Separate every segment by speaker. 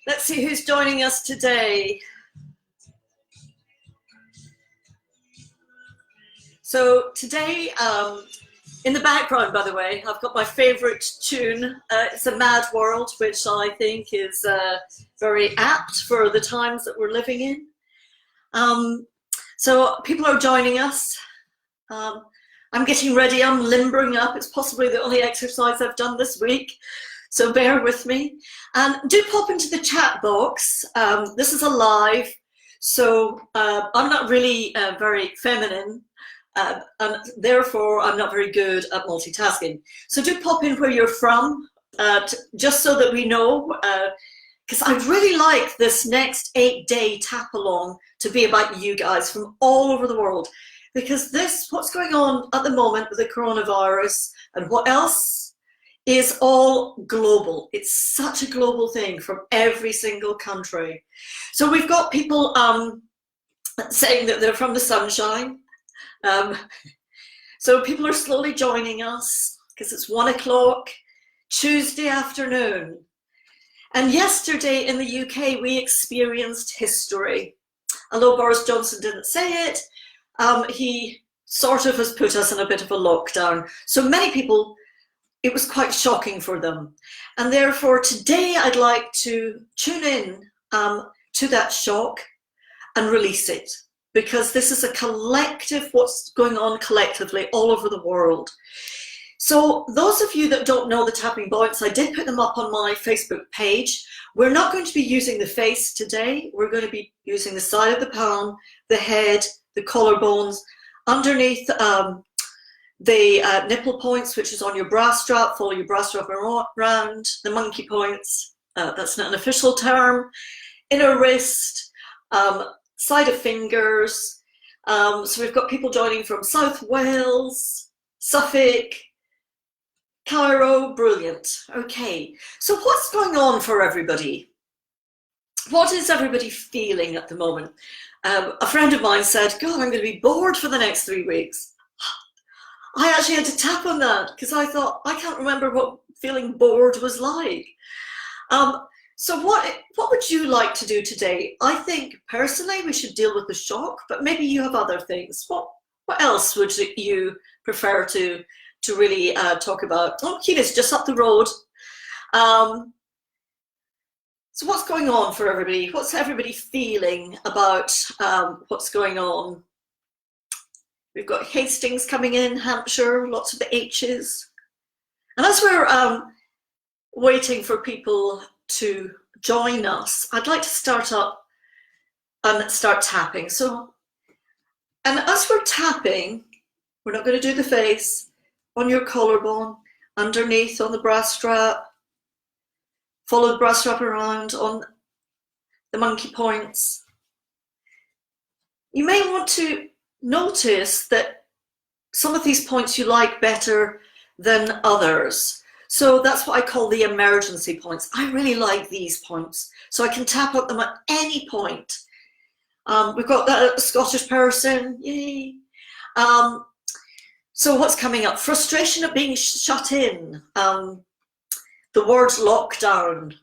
Speaker 1: Let's see who's joining us today. So today, in the background, by the way, I've got my favorite tune. It's A Mad World, which I think is very apt for the times that we're living in. So people are joining us. I'm getting ready, I'm limbering up. It's possibly the only exercise I've done this week, so bear with me. And do pop into the chat box. This is a live, so I'm not really very feminine, and therefore I'm not very good at multitasking. So do pop in where you're from, just so that we know, because I'd really like this next 8-day tap along to be about you guys from all over the world. Because what's going on at the moment with the coronavirus and what else is all global. It's such a global thing from every single country. So we've got people saying that they're from the sunshine. So people are slowly joining us because it's 1 o'clock Tuesday afternoon. And yesterday in the UK, we experienced history. Although Boris Johnson didn't say it, he sort of has put us in a bit of a lockdown. So many people, it was quite shocking for them. And therefore today I'd like to tune in to that shock and release it, because this is a collective, what's going on collectively all over the world. So those of you that don't know the tapping points, I did put them up on my Facebook page. We're not going to be using the face today. We're going to be using the side of the palm, the head, the collarbones, underneath the nipple points, which is on your bra strap. Follow your bra strap around, the monkey points, that's not an official term, inner wrist, side of fingers. So we've got people joining from South Wales, Suffolk, Cairo. Brilliant. Okay, so what's going on for everybody? What is everybody feeling at the moment? A friend of mine said, God, I'm going to be bored for the next 3 weeks. I actually had to tap on that because I thought, I can't remember what feeling bored was like. So what would you like to do today? I think personally we should deal with the shock, but maybe you have other things. What else would you prefer to really talk about? Oh, Keela's just up the road. So what's going on for everybody? What's everybody feeling about what's going on? We've got Hastings coming in, Hampshire, lots of the H's. And as we're waiting for people to join us, I'd like to start up and start tapping. So, and as we're tapping, we're not going to do the face, on your collarbone, underneath on the bra strap, follow the bra strap around on the monkey points. You may want to notice that some of these points you like better than others. So that's what I call the emergency points. I really like these points, so I can tap at them at any point. We've got that Scottish person, yay. So what's coming up? Frustration at being shut in. The word lockdown.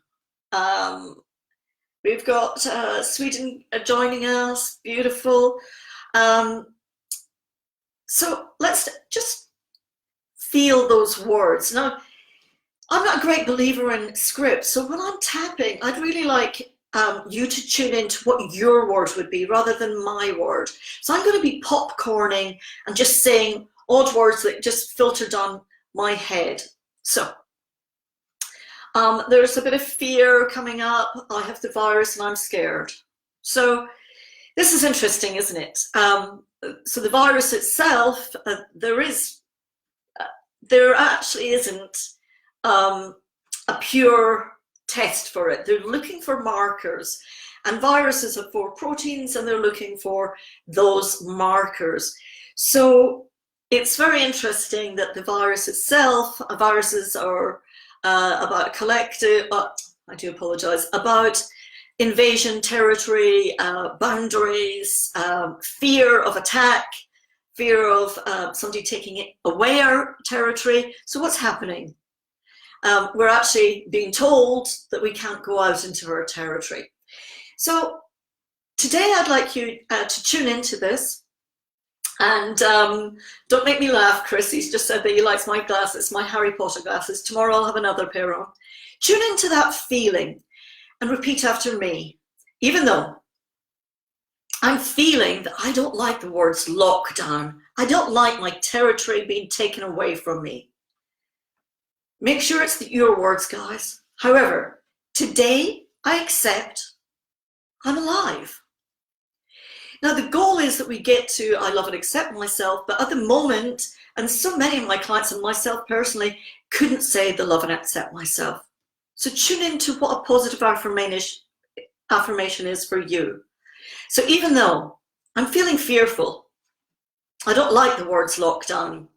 Speaker 1: We've got Sweden joining us, beautiful. So let's just feel those words. Now, I'm not a great believer in scripts, so when I'm tapping, I'd really like you to tune into what your word would be rather than my word. So I'm going to be popcorning and just saying odd words that just filter down my head. So there's a bit of fear coming up. I have the virus and I'm scared. So this is interesting, isn't it? So the virus itself, there actually isn't a pure test for it. They're looking for markers, and viruses have 4 proteins and they're looking for those markers. So it's very interesting that the virus itself, viruses are about collective, I do apologize, about invasion territory, boundaries, fear of attack, fear of somebody taking away our territory. So what's happening? we're actually being told that we can't go out into our territory. So today I'd like you to tune into this. And don't make me laugh, Chris. He's just said that he likes my glasses, my Harry Potter glasses. Tomorrow I'll have another pair on. Tune into that feeling and repeat after me. Even though I'm feeling that I don't like the words lockdown, I don't like my territory being taken away from me. Make sure it's your words, guys. However, today I accept I'm alive. Now, the goal is that we get to I love and accept myself, but at the moment, and so many of my clients and myself personally couldn't say the love and accept myself. So tune into what a positive affirmation is for you. So even though I'm feeling fearful, I don't like the words lockdown.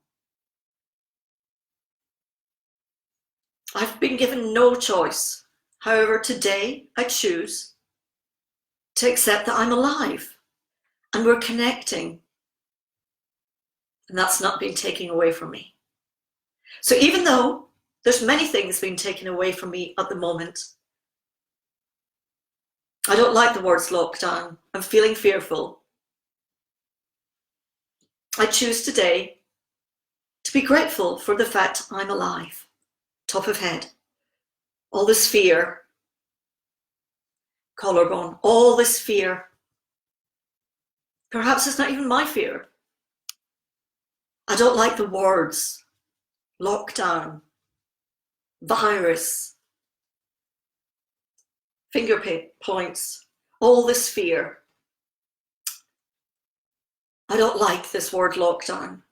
Speaker 1: I've been given no choice. However, today I choose to accept that I'm alive and we're connecting. And that's not been taken away from me. So even though there's many things being taken away from me at the moment, I don't like the words lockdown. I'm feeling fearful. I choose today to be grateful for the fact I'm alive. Top of head. All this fear. Collarbone. All this fear. Perhaps it's not even my fear. I don't like the words lockdown, virus, finger points, all this fear. I don't like this word lockdown.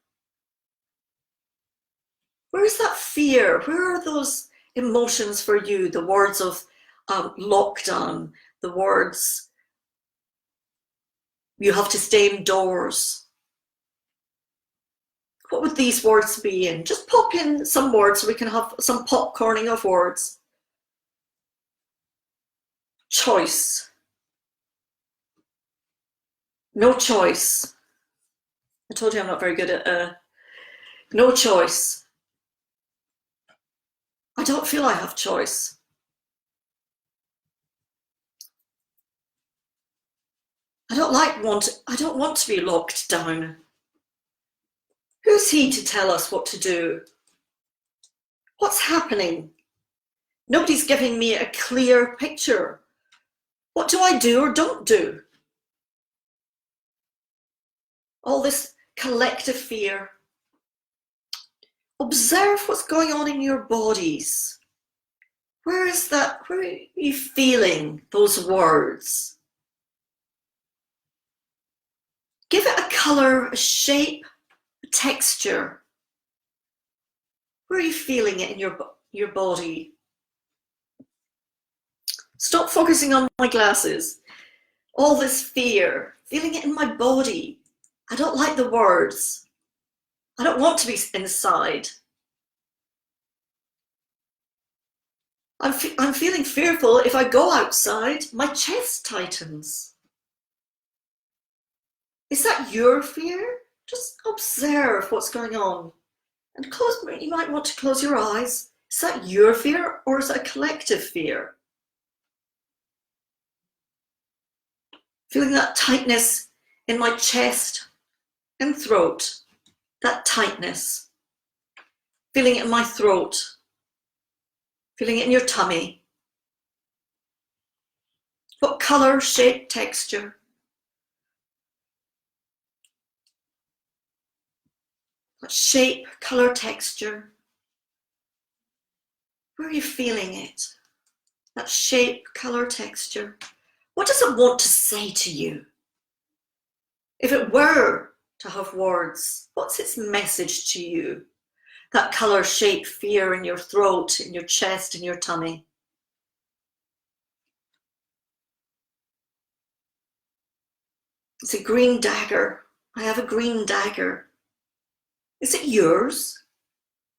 Speaker 1: Where is that fear? Where are those emotions for you? The words of lockdown, the words you have to stay indoors. What would these words be in? Just pop in some words so we can have some popcorning of words. Choice. No choice. I told you I'm not very good at no choice. I don't feel I have choice. I don't want to be locked down. Who's he to tell us what to do? What's happening? Nobody's giving me a clear picture. What do I do or don't do? All this collective fear. Observe what's going on in your bodies. Where is that? Where are you feeling those words? Give it a color, a shape, a texture. Where are you feeling it in your body? Stop focusing on my glasses. All this fear, feeling it in my body. I don't like the words. I don't want to be inside. I'm feeling fearful. If I go outside, my chest tightens. Is that your fear? Just observe what's going on. And you might want to close your eyes. Is that your fear or is it a collective fear? Feeling that tightness in my chest and throat. That tightness. Feeling it in my throat. Feeling it in your tummy. What color, shape, texture? What shape, color, texture? Where are you feeling it? That shape, color, texture. What does it want to say to you? If it were to have words, what's its message to you? That color, shape, fear in your throat, in your chest, in your tummy. It's a green dagger. I have a green dagger. Is it yours?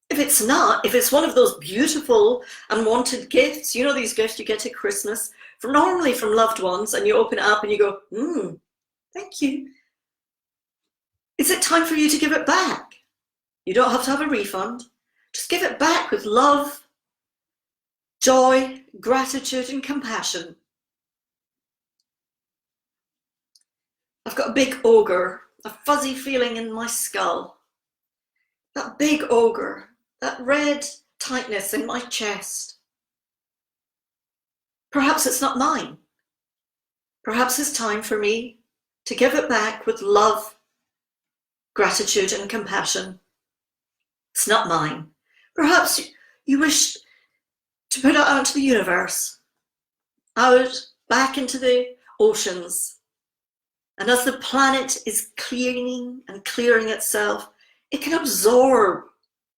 Speaker 1: If it's not, if it's one of those beautiful unwanted gifts, you know these gifts you get at Christmas, normally from loved ones, and you open it up and you go, thank you. Is it time for you to give it back? You don't have to have a refund. Just give it back with love joy, gratitude, and compassion. I've got a big ogre, a fuzzy feeling in my skull. That big ogre, that red tightness in my chest. Perhaps it's not mine. Perhaps it's time for me to give it back with love, gratitude, and compassion. It's not mine. Perhaps you wish to put it out into the universe, out back into the oceans. And as the planet is cleaning and clearing itself, it can absorb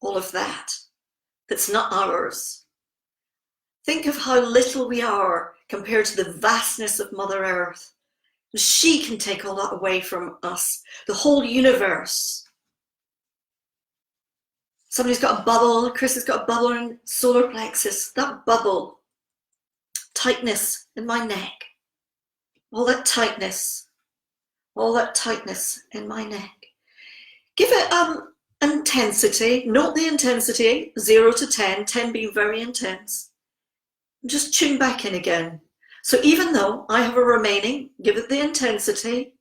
Speaker 1: all of that that's not ours. Think of how little we are compared to the vastness of Mother Earth. And she can take all that away from us, the whole universe. Somebody's got a bubble, Chris has got a bubble in solar plexus. That bubble, tightness in my neck, all that tightness in my neck. Give it intensity, note the intensity, 0 to 10, 10 being very intense. And just tune back in again. So even though I have a remaining, give it the intensity,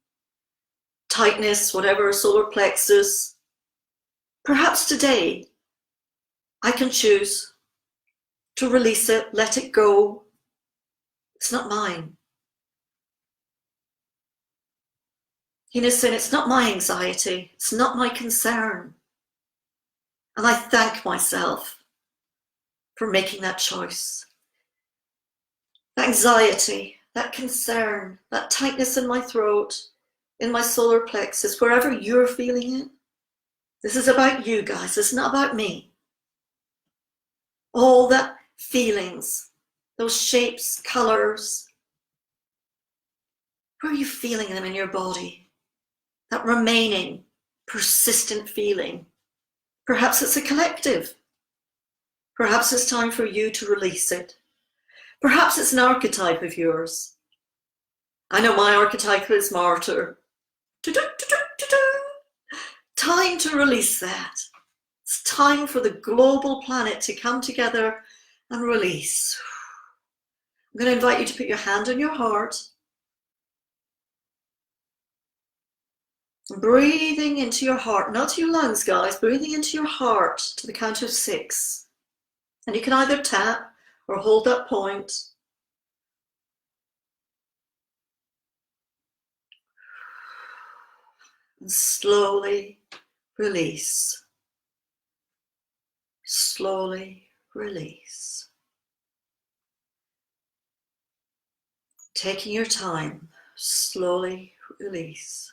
Speaker 1: tightness, whatever, solar plexus, perhaps today I can choose to release it, let it go. It's not mine. Hina's saying it's not my anxiety, it's not my concern. And I thank myself for making that choice. That anxiety, that concern, that tightness in my throat, in my solar plexus, wherever you're feeling it. This is about you guys, it's not about me. All that feelings, those shapes, colors, where are you feeling them in your body? That remaining, persistent feeling. Perhaps it's a collective. Perhaps it's time for you to release it. Perhaps it's an archetype of yours. I know my archetype is martyr. Time to release that. It's time for the global planet to come together and release. I'm going to invite you to put your hand on your heart. Breathing into your heart, not to your lungs, guys, breathing into your heart to the count of 6. And you can either tap or hold that point. And slowly release. Slowly release. Taking your time, slowly release.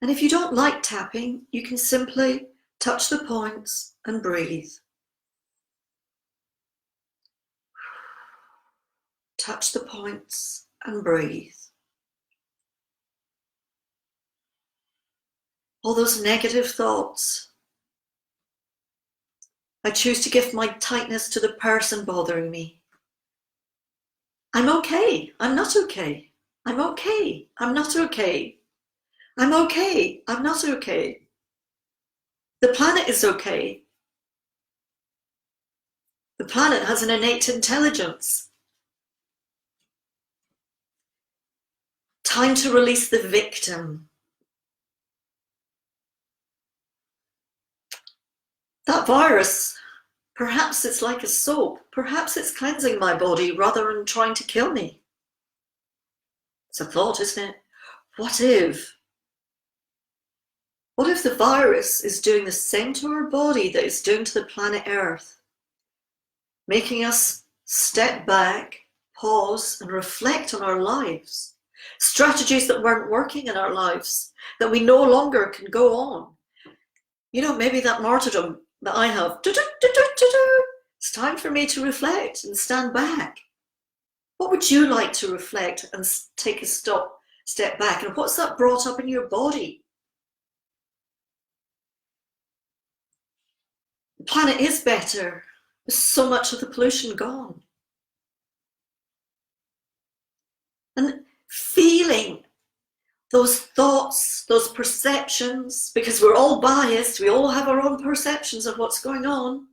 Speaker 1: And if you don't like tapping, you can simply touch the points and breathe. Touch the points and breathe. All those negative thoughts. I choose to give my tightness to the person bothering me. I'm okay. I'm not okay. I'm okay. I'm not okay. I'm okay. I'm not okay. The planet is okay. The planet has an innate intelligence. Time to release the victim. That virus, perhaps it's like a soap. Perhaps it's cleansing my body rather than trying to kill me. It's a thought, isn't it? What if? What if the virus is doing the same to our body that it's doing to the planet Earth? Making us step back, pause, and reflect on our lives. Strategies that weren't working in our lives, that we no longer can go on. You know, maybe that martyrdom that I have, it's time for me to reflect and stand back. What would you like to reflect and take a step back? And what's that brought up in your body? The planet is better. There's so much of the pollution gone. And feeling those thoughts, those perceptions, because we're all biased, we all have our own perceptions of what's going on.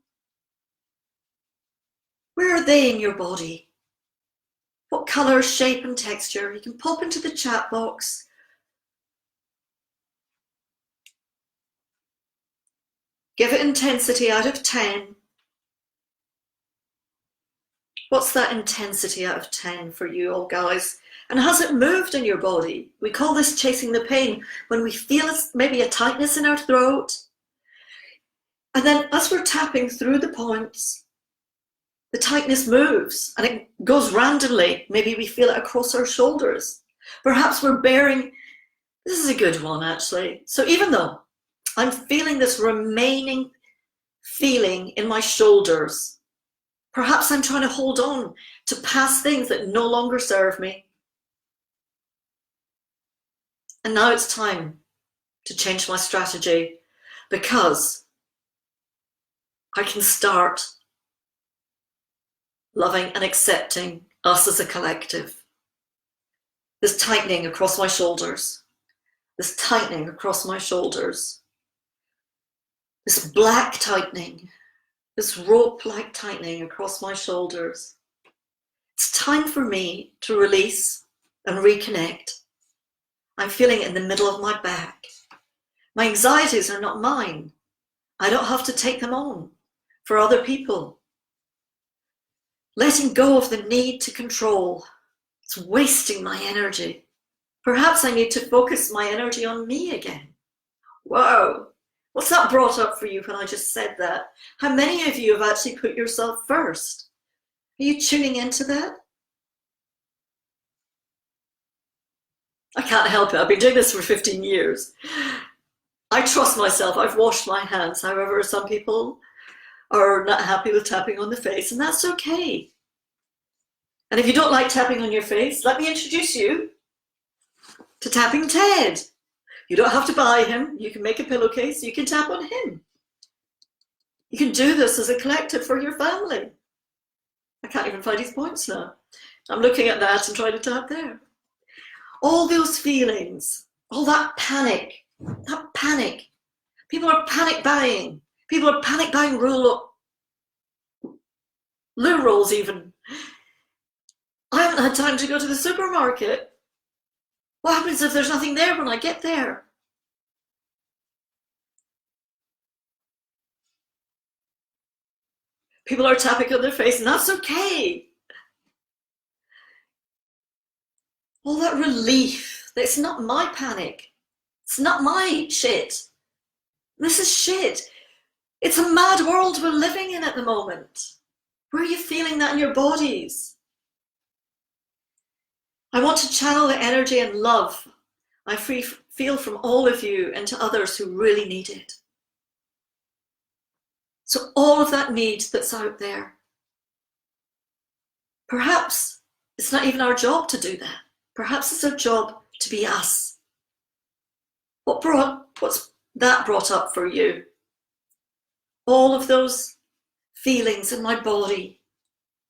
Speaker 1: Where are they in your body? What color, shape, and texture? You can pop into the chat box. Give it intensity out of 10. What's that intensity out of 10 for you all, guys? And has it moved in your body? We call this chasing the pain, when we feel maybe a tightness in our throat. And then as we're tapping through the points, the tightness moves and it goes randomly. Maybe we feel it across our shoulders. Perhaps we're bearing, this is a good one actually. So even though I'm feeling this remaining feeling in my shoulders, perhaps I'm trying to hold on to past things that no longer serve me. And now it's time to change my strategy, because I can start loving and accepting us as a collective. This tightening across my shoulders, this tightening across my shoulders, this black tightening, this rope-like tightening across my shoulders. It's time for me to release and reconnect. I'm feeling it in the middle of my back. My anxieties are not mine. I don't have to take them on for other people. Letting go of the need to control. It's wasting my energy. Perhaps I need to focus my energy on me again. Whoa. What's that brought up for you when I just said that? How many of you have actually put yourself first? Are you tuning into that? I can't help it. I've been doing this for 15 years. I trust myself. I've washed my hands. However, some people are not happy with tapping on the face, and that's okay. And if you don't like tapping on your face, let me introduce you to Tapping Ted. You don't have to buy him. You can make a pillowcase. You can tap on him. You can do this as a collective for your family. I can't even find his points now. I'm looking at that and trying to tap there. All those feelings, all that panic. People are panic buying. People are panic buying loo rolls even. I haven't had time to go to the supermarket. What happens if there's nothing there when I get there? People are tapping on their face, and that's okay. All that relief. It's not my panic. It's not my shit. This is shit. It's a mad world we're living in at the moment. Where are you feeling that in your bodies? I want to channel the energy and love I feel from all of you into others who really need it. So all of that need that's out there, perhaps it's not even our job to do that. Perhaps it's our job to be us. What's that brought up for you? All of those feelings in my body,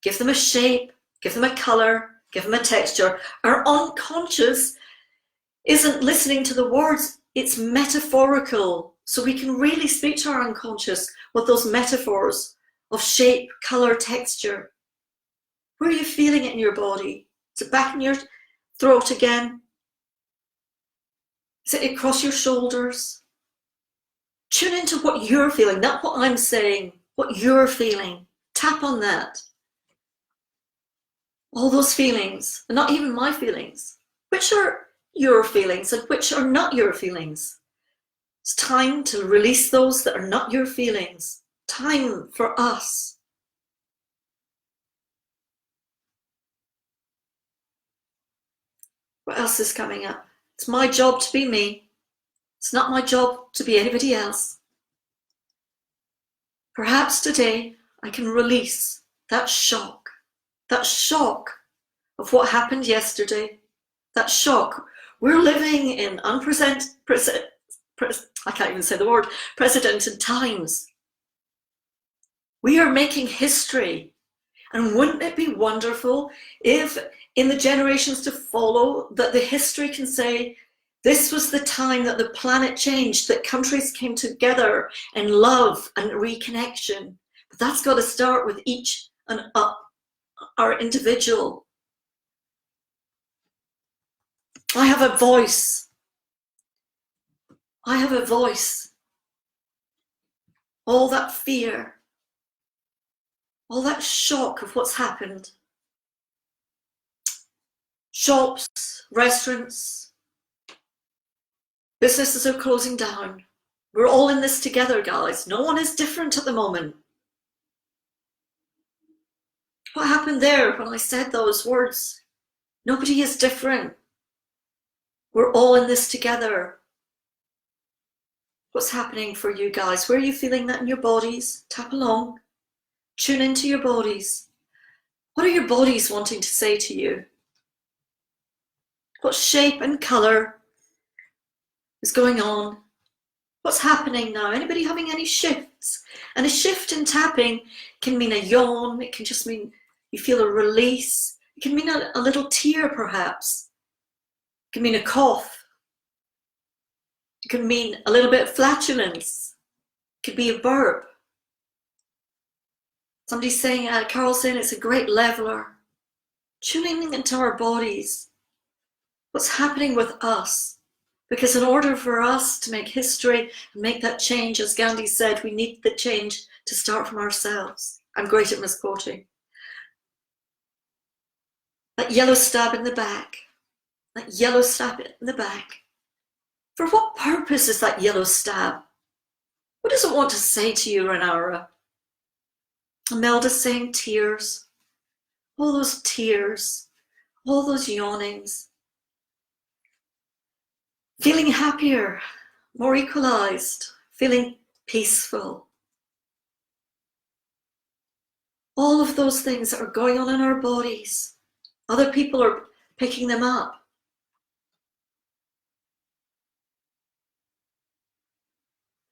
Speaker 1: give them a shape, give them a color, give them a texture. Our unconscious isn't listening to the words, it's metaphorical. So we can really speak to our unconscious with those metaphors of shape, color, texture. Where are you feeling it in your body? Is it back in your throat again? Is it across your shoulders? Tune into what you're feeling, not what I'm saying, what you're feeling. Tap on that. All those feelings, and not even my feelings. Which are your feelings and which are not your feelings? It's time to release those that are not your feelings. Time for us. What else is coming up? It's my job to be me. It's not my job to be anybody else. Perhaps today I can release that shock of what happened yesterday, that shock. We're living in I can't even say the word, precedented times. We are making history. And wouldn't it be wonderful if in the generations to follow that the history can say, this was the time that the planet changed, that countries came together in love and reconnection. But that's got to start with each and are individual. I have a voice. I have a voice. All that fear, all that shock of what's happened. Shops, restaurants, businesses are closing down. We're all in this together, guys. No one is different at the moment. What happened there when I said those words? Nobody is different. We're all in this together. What's happening for you guys? Where are you feeling that in your bodies? Tap along. Tune into your bodies. What are your bodies wanting to say to you? What shape and colour is going on? What's happening now? Anybody having any shifts? And a shift in tapping can mean a yawn. It can just mean you feel a release. It can mean a little tear, perhaps. It can mean a cough. It can mean a little bit of flatulence. It could be a burp. Somebody's saying, Carol's saying it's a great leveler. Tuning into our bodies. What's happening with us? Because in order for us to make history and make that change, as Gandhi said, we need the change to start from ourselves. I'm great at misquoting. That yellow stab in the back. That yellow stab in the back. For what purpose is that yellow stab? What does it want to say to you, Renara? Imelda's saying tears. All those tears. All those yawnings. Feeling happier, more equalized, feeling peaceful. All of those things that are going on in our bodies. Other people are picking them up.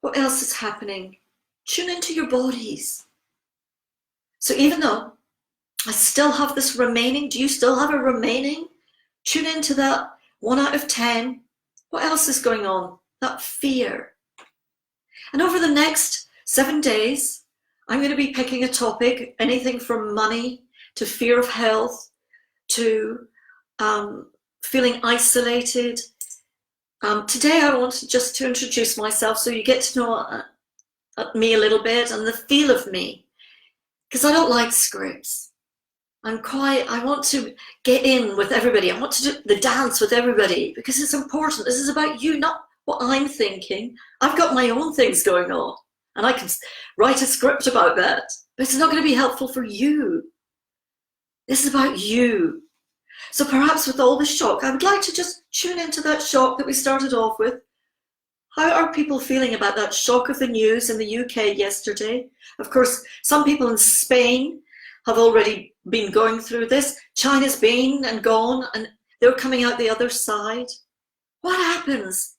Speaker 1: What else is happening? Tune into your bodies. So even though I still have this remaining, do you still have a remaining? Tune into that 1 out of 10. What else is going on? That fear. And over the next 7 days, I'm going to be picking a topic, anything from money to fear of health to feeling isolated. Today I want just to introduce myself so you get to know me a little bit and the feel of me. Because I don't like scripts. I want to get in with everybody. I want to do the dance with everybody because it's important. This is about you, not what I'm thinking. I've got my own things going on and I can write a script about that, but it's not going to be helpful for you. This is about you. So perhaps with all the shock, I would like to just tune into that shock that we started off with. How are people feeling about that shock of the news in the UK yesterday? Of course, some people in Spain have already been going through this. China's been and gone and they're coming out the other side. What happens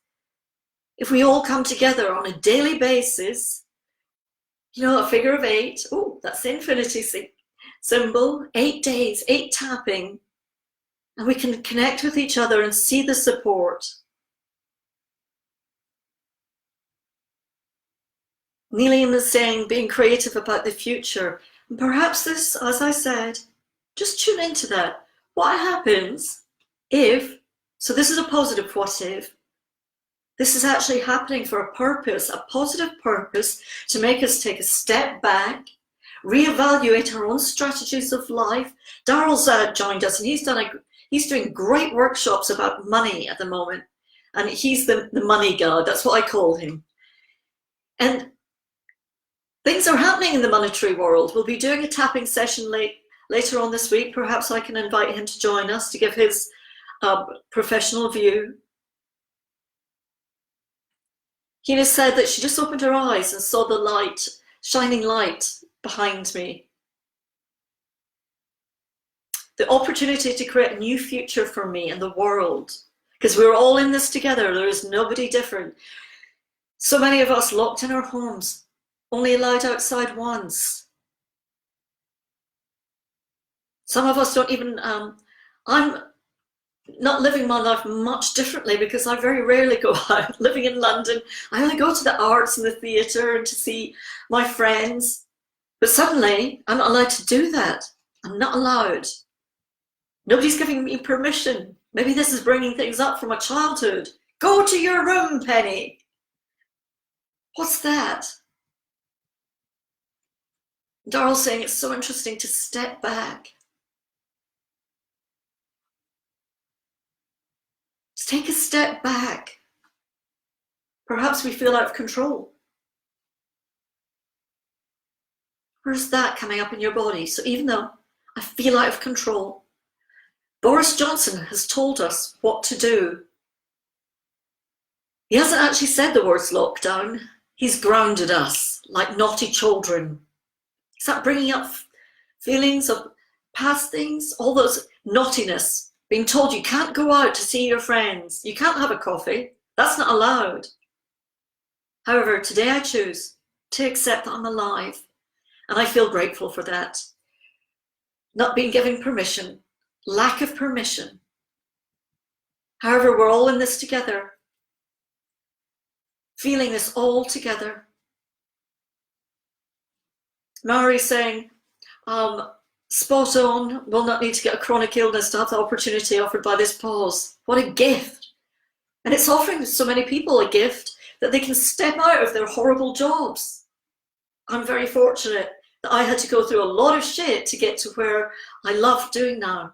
Speaker 1: if we all come together on a daily basis? You know, a figure of 8. Oh, that's the infinity symbol. 8 days, 8 tapping. And we can connect with each other and see the support. Neelium is saying being creative about the future. And perhaps this, as I said, just tune into that. What happens if, so this is a positive what if, this is actually happening for a purpose, a positive purpose to make us take a step back, reevaluate our own strategies of life. Daryl's joined us and he's doing great workshops about money at the moment. And he's the money god, that's what I call him. And things are happening in the monetary world. We'll be doing a tapping session later on this week. Perhaps I can invite him to join us to give his professional view. Hina said that she just opened her eyes and saw the light, shining light behind me. The opportunity to create a new future for me and the world. Because we're all in this together. There is nobody different. So many of us locked in our homes. Only allowed outside once. Some of us don't even, I'm not living my life much differently because I very rarely go out. Living in London, I only go to the arts and the theatre and to see my friends. But suddenly, I'm not allowed to do that. I'm not allowed. Nobody's giving me permission. Maybe this is bringing things up from my childhood. Go to your room, Penny. What's that? Daryl's saying it's so interesting to step back. Just take a step back. Perhaps we feel out of control. Where's that coming up in your body? So even though I feel out of control, Boris Johnson has told us what to do. He hasn't actually said the words lockdown. He's grounded us like naughty children. Is that bringing up feelings of past things? All those naughtiness, being told you can't go out to see your friends, you can't have a coffee, that's not allowed. However, today I choose to accept that I'm alive, and I feel grateful for that. Not being given permission, lack of permission. However, we're all in this together, feeling this all together. Mari's saying, spot on, will not need to get a chronic illness to have the opportunity offered by this pause. What a gift. And it's offering so many people a gift that they can step out of their horrible jobs. I'm very fortunate that I had to go through a lot of shit to get to where I love doing now.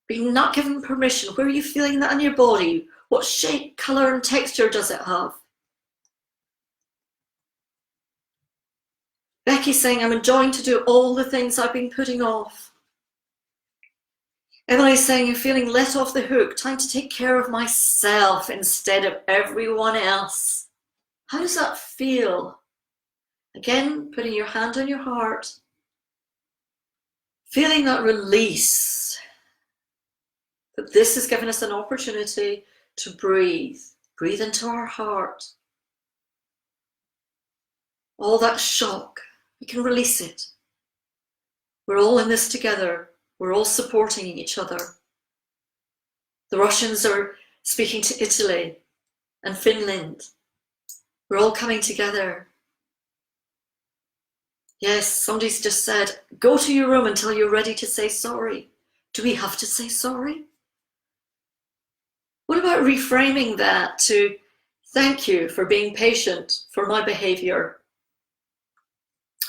Speaker 1: Being not given permission, where are you feeling that in your body? What shape, colour and texture does it have? Becky's saying, I'm enjoying to do all the things I've been putting off. Emily's saying, I'm feeling let off the hook, time to take care of myself instead of everyone else. How does that feel? Again, putting your hand on your heart, feeling that release, that this has given us an opportunity to breathe into our heart. All that shock, we can release it. We're all in this together. We're all supporting each other. The Russians are speaking to Italy and Finland. We're all coming together. Yes, somebody's just said, go to your room until you're ready to say sorry. Do we have to say sorry? What about reframing that to thank you for being patient for my behavior?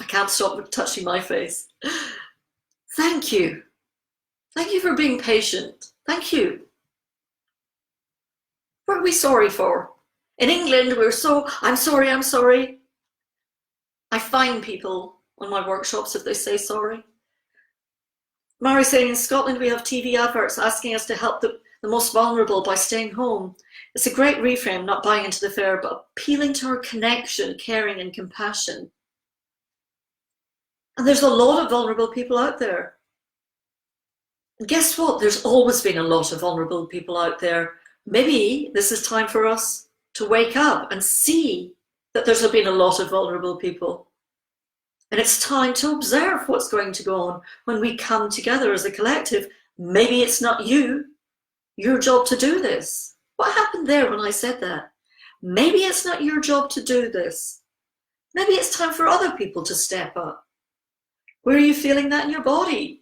Speaker 1: I can't stop touching my face. Thank you. Thank you for being patient. Thank you. What are we sorry for? In England, we're so, I'm sorry, I'm sorry. I fine people on my workshops if they say sorry. Mari's saying in Scotland we have TV adverts asking us to help the most vulnerable by staying home. It's a great reframe, not buying into the fare, but appealing to our connection, caring and compassion. And there's a lot of vulnerable people out there. And guess what? There's always been a lot of vulnerable people out there. Maybe this is time for us to wake up and see that there's been a lot of vulnerable people. And it's time to observe what's going to go on when we come together as a collective. Maybe it's not your job to do this. What happened there when I said that? Maybe it's not your job to do this. Maybe it's time for other people to step up. Where are you feeling that in your body?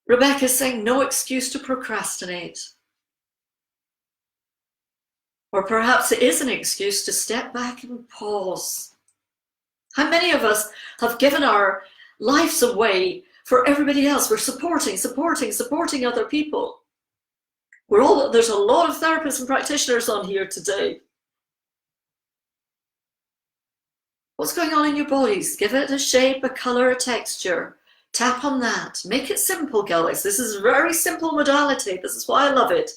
Speaker 1: Rebecca's saying no excuse to procrastinate. Or perhaps it is an excuse to step back and pause. How many of us have given our lives away for everybody else? We're supporting other people. There's a lot of therapists and practitioners on here today. What's going on in your bodies? Give it a shape, a color, a texture. Tap on that. Make it simple, guys. This is a very simple modality. This is why I love it.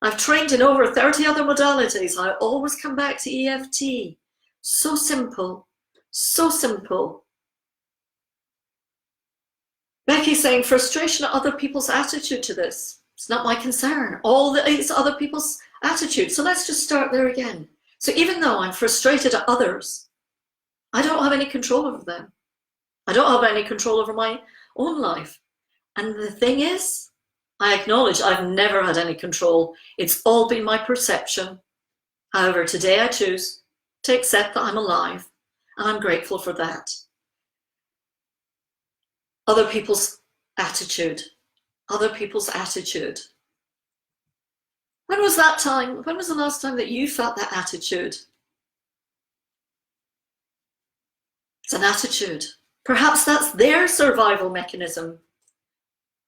Speaker 1: I've trained in over 30 other modalities. I always come back to EFT. So simple. So simple. Becky's saying frustration at other people's attitude to this. It's not my concern. It's other people's attitude. So let's just start there again. So even though I'm frustrated at others, I don't have any control over them. I don't have any control over my own life. And the thing is, I acknowledge I've never had any control. It's all been my perception. However, today I choose to accept that I'm alive, and I'm grateful for that. Other people's attitude. Other people's attitude. When was that time? When was the last time that you felt that attitude? It's an attitude. Perhaps that's their survival mechanism.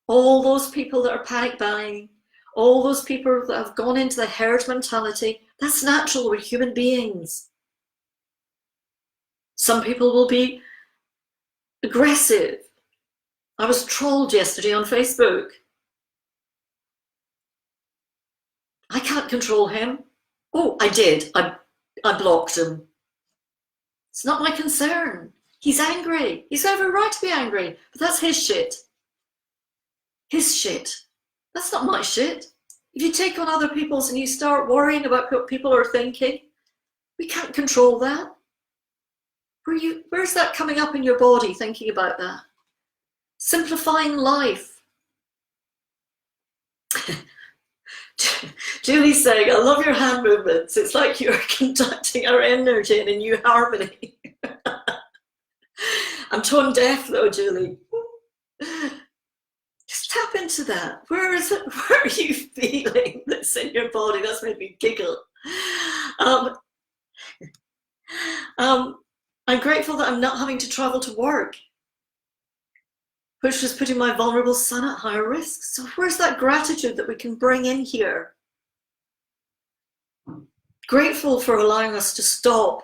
Speaker 1: All those people that are panic buying, all those people that have gone into the herd mentality, that's natural. We're human beings. Some people will be aggressive. I was trolled yesterday on Facebook. I can't control him. Oh, I did. I blocked him. It's not my concern. He's angry. He's got every right to be angry, but that's his shit. His shit. That's not my shit. If you take on other people's and you start worrying about what people are thinking, we can't control that. Where's that coming up in your body thinking about that? Simplifying life. Julie's saying, I love your hand movements. It's like you're conducting our energy in a new harmony. I'm tone deaf though, Julie. Just tap into that. Where is it? Where are you feeling that's in your body? That's made me giggle. I'm grateful that I'm not having to travel to work, which was putting my vulnerable son at higher risk. So where's that gratitude that we can bring in here? Grateful for allowing us to stop,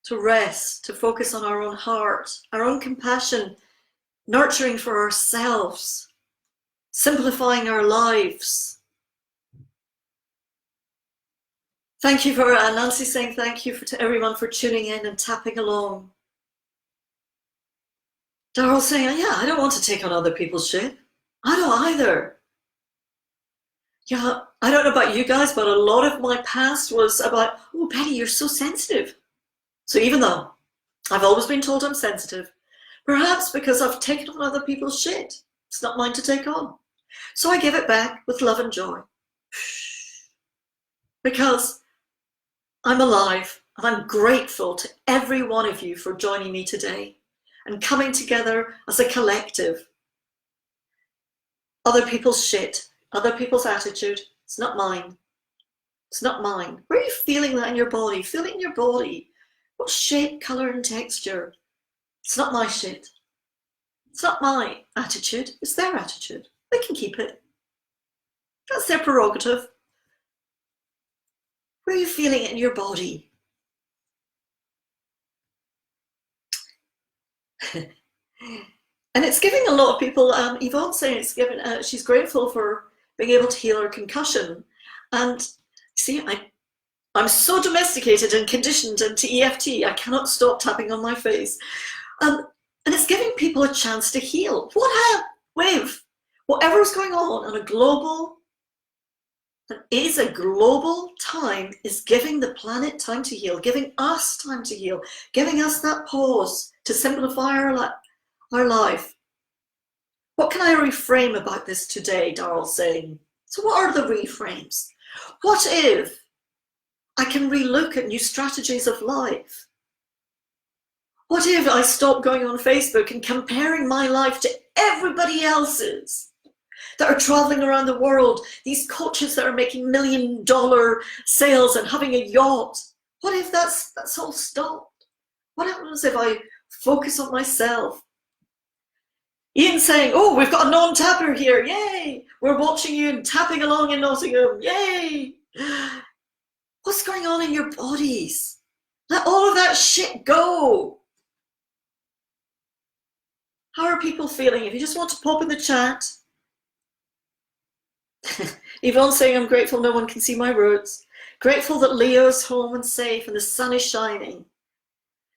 Speaker 1: to rest, to focus on our own heart, our own compassion, nurturing for ourselves, simplifying our lives. Thank you for, Nancy saying thank you to everyone for tuning in and tapping along. Darryl saying, yeah, I don't want to take on other people's shit. I don't either. Yeah, I don't know about you guys, but a lot of my past was about, oh, Betty, you're so sensitive. So even though I've always been told I'm sensitive, perhaps because I've taken on other people's shit, it's not mine to take on. So I give it back with love and joy. Because I'm alive and I'm grateful to every one of you for joining me today and coming together as a collective. Other people's shit, other people's attitude, it's not mine. It's not mine. Where are you feeling that in your body? Feel it in your body. What shape, color, and texture? It's not my shit. It's not my attitude. It's their attitude. They can keep it. That's their prerogative. Where are you feeling it in your body? And it's giving a lot of people, Yvonne saying it's given, she's grateful for being able to heal her concussion. And see, I'm so domesticated and conditioned into EFT, I cannot stop tapping on my face. And it's giving people a chance to heal. Whatever's going on a global, it is a global time, is giving the planet time to heal, giving us time to heal, giving us that pause to simplify our life. What can I reframe about this today, Daryl's saying? So what are the reframes? What if I can relook at new strategies of life? What if I stop going on Facebook and comparing my life to everybody else's that are traveling around the world, these coaches that are making $1 million sales and having a yacht? What if that's all stopped? What happens if I focus on myself? Ian saying, oh, we've got a non-tapper here, yay! We're watching you and tapping along in Nottingham, yay! What's going on in your bodies? Let all of that shit go. How are people feeling? If you just want to pop in the chat. Yvonne saying, I'm grateful no one can see my roots. Grateful that Leo's home and safe and the sun is shining.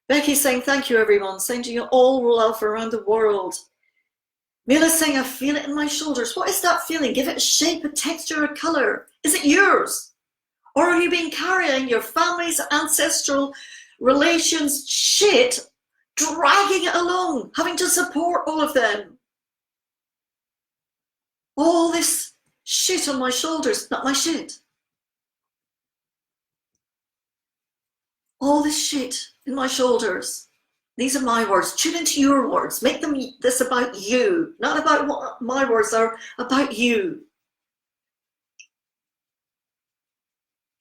Speaker 1: Becky saying, thank you everyone. Sending you all love around the world. Mila saying, I feel it in my shoulders. What is that feeling? Give it a shape, a texture, a color. Is it yours? Or are you being carrying your family's ancestral relations shit, dragging it along, having to support all of them? All this shit on my shoulders, not my shit. all this shit in my shoulders. These are my words. Tune into your words. Make them this about you, not about what my words are, about you.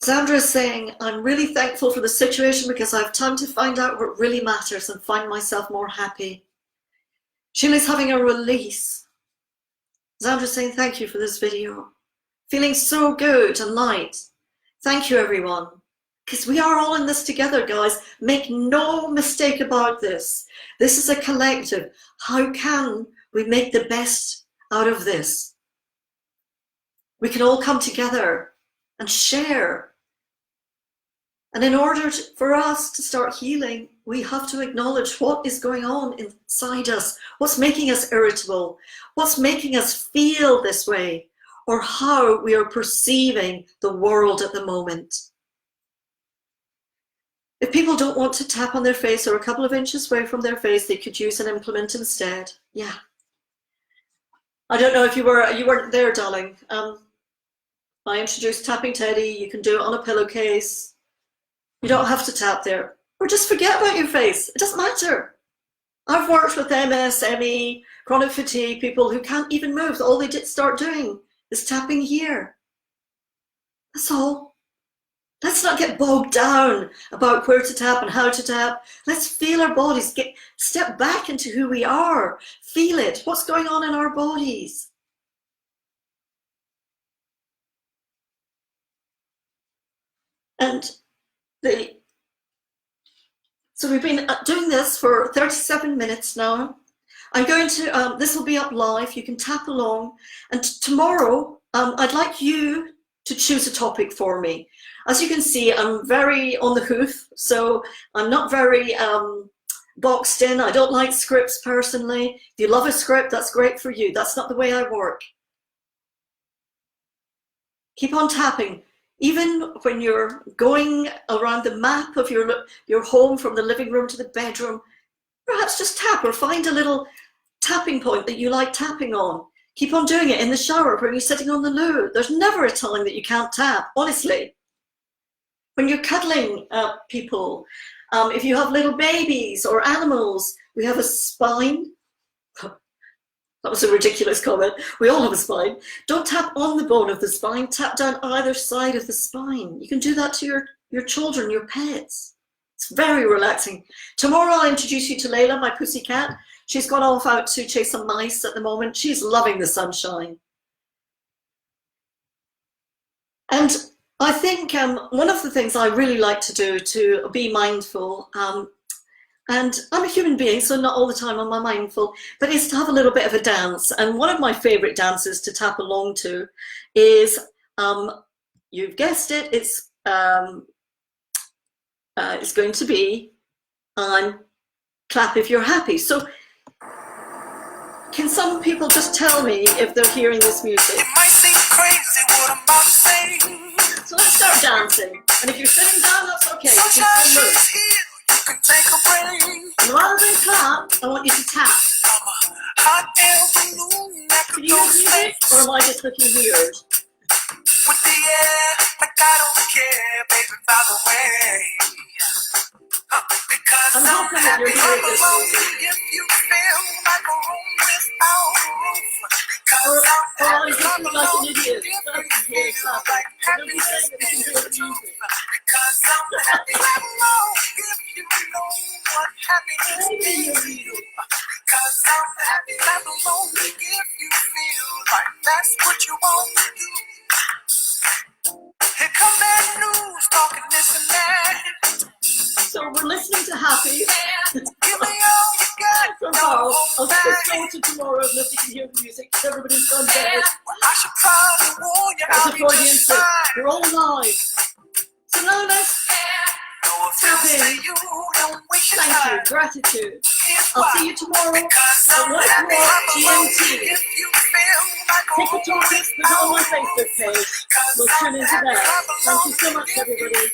Speaker 1: Sandra is saying, I'm really thankful for the situation because I have time to find out what really matters and find myself more happy. Sheila's having a release. Sandra is saying, thank you for this video. Feeling so good and light. Thank you, everyone. Because we are all in this together, guys. Make no mistake about this. This is a collective. How can we make the best out of this? We can all come together and share. And in order for us to start healing, we have to acknowledge what is going on inside us, what's making us irritable, what's making us feel this way, or how we are perceiving the world at the moment. If people don't want to tap on their face or a couple of inches away from their face, they could use an implement instead. Yeah. I don't know if you weren't there, darling. I introduced Tapping Teddy. You can do it on a pillowcase. You don't have to tap there. Or just forget about your face. It doesn't matter. I've worked with MS, ME, chronic fatigue, people who can't even move. All they did start doing is tapping here. That's all. Let's not get bogged down about where to tap and how to tap. Let's feel our bodies. Step back into who we are. Feel it. What's going on in our bodies? And so we've been doing this for 37 minutes now. I'm going to, this will be up live. You can tap along. And tomorrow, I'd like you to choose a topic for me. As you can see, I'm very on the hoof, so I'm not very boxed in. I don't like scripts personally. If you love a script, that's great for you. That's not the way I work. Keep on tapping. Even when you're going around the map of your home from the living room to the bedroom, perhaps just tap or find a little tapping point that you like tapping on. Keep on doing it in the shower when you're sitting on the loo. There's never a time that you can't tap, honestly. When you're cuddling people, if you have little babies or animals, we have a spine. That was a ridiculous comment. We all have a spine. Don't tap on the bone of the spine, tap down either side of the spine. You can do that to your children, your pets. It's very relaxing. Tomorrow I'll introduce you to Layla, my pussycat. She's gone off out to chase some mice at the moment. She's loving the sunshine. And I think one of the things I really like to do to be mindful, and I'm a human being, so not all the time am I mindful, but is to have a little bit of a dance. And one of my favorite dances to tap along to is, you've guessed it, it's going to be clap if you're happy. So can some people just tell me if they're hearing this music? It might seem crazy what I'm about to say. So let's start dancing. And if you're sitting down, that's okay. You can still move. You can take a break. And rather than clap, I want you to tap. Can you hear music? Or am I just looking weird? With the air, like I don't care, baby, by the way. Because I'm happy I'm alone if you feel like a room without a roof. Because I'm happy I'm alone if you feel like happiness is the truth. Because I'm happy I'm alone if you know what happiness is to you. Because I'm happy I'm alone if you feel like that's what you want to do. Here come bad news, talking this and that. So we're listening to Happy. Give me all you got. Tomorrow. I'll just go to tomorrow and listen to your music because everybody's gone dead. I should probably warn you. I'll be just fine. We're all live. So now let's Happy. Thank you. Gratitude. I'll see you tomorrow at 1 o'clock GMT. Take the topics, put it on my Facebook page. We'll tune into that. Thank you so much, everybody.